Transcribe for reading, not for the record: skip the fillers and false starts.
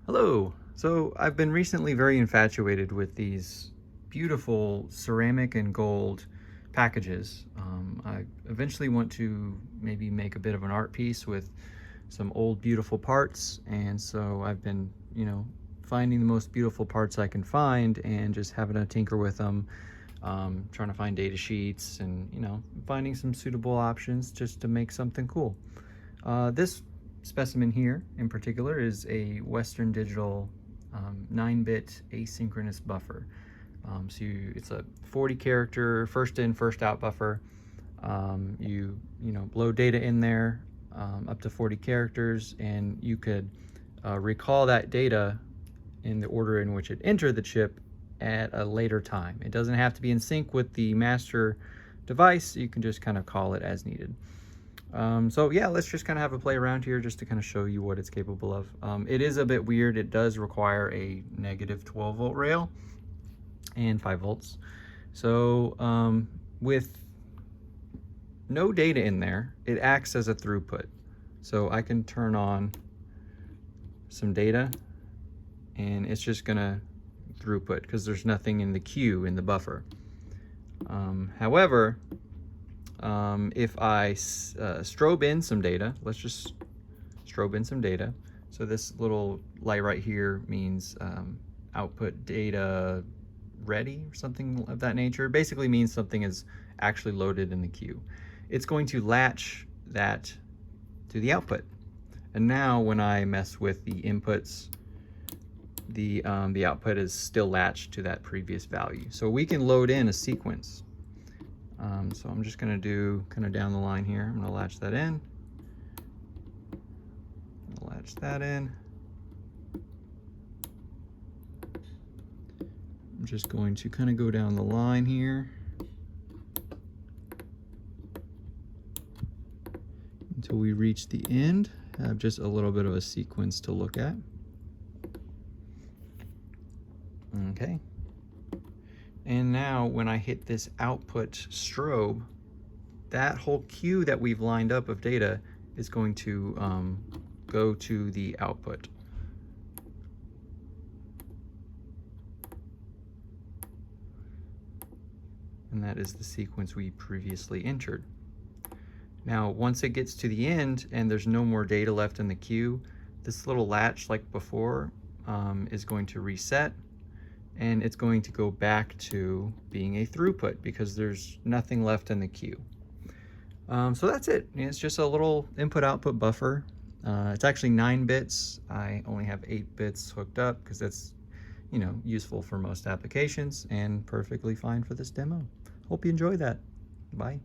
Hello. So I've been recently very infatuated with these beautiful ceramic and gold packages. I eventually want to maybe make a bit of an art piece with some old beautiful parts, and so I've been, finding the most beautiful parts I can find and just having to tinker with them, trying to find data sheets and, finding some suitable options just to make something cool. This specimen here in particular is a Western Digital 9-bit asynchronous buffer. It's a 40 character first in first out buffer. You load data in there up to 40 characters, and you could recall that data in the order in which it entered the chip at a later time. It doesn't have to be in sync with the master device. You can just kind of call it as needed. So yeah, let's just kind of have a play around here just to kind of show you what it's capable of. It is a bit weird. It does require a negative 12 volt rail and 5 volts. So with no data in there, it acts as a throughput. So I can turn on some data and it's just gonna throughput because there's nothing in the queue in the buffer. However, if I strobe in some data, let's just strobe in some data. So this little light right here means output data ready or something of that nature. It basically means something is actually loaded in the queue. It's going to latch that to the output. And now when I mess with the inputs, the output is still latched to that previous value. So we can load in a sequence. So I'm just gonna do kind of down the line here. I'm gonna latch that in. Latch that in. I'm just going to kind of go down the line here until we reach the end. Have just a little bit of a sequence to look at. Okay. And now when I hit this output strobe, that whole queue that we've lined up of data is going to go to the output. And that is the sequence we previously entered. Now, once it gets to the end and there's no more data left in the queue, this little latch like before is going to reset, and it's going to go back to being a throughput because there's nothing left in the queue. So that's it. It's just a little input-output buffer. It's actually 9 bits. I only have 8 bits hooked up because that's, useful for most applications and perfectly fine for this demo. Hope you enjoy that. Bye.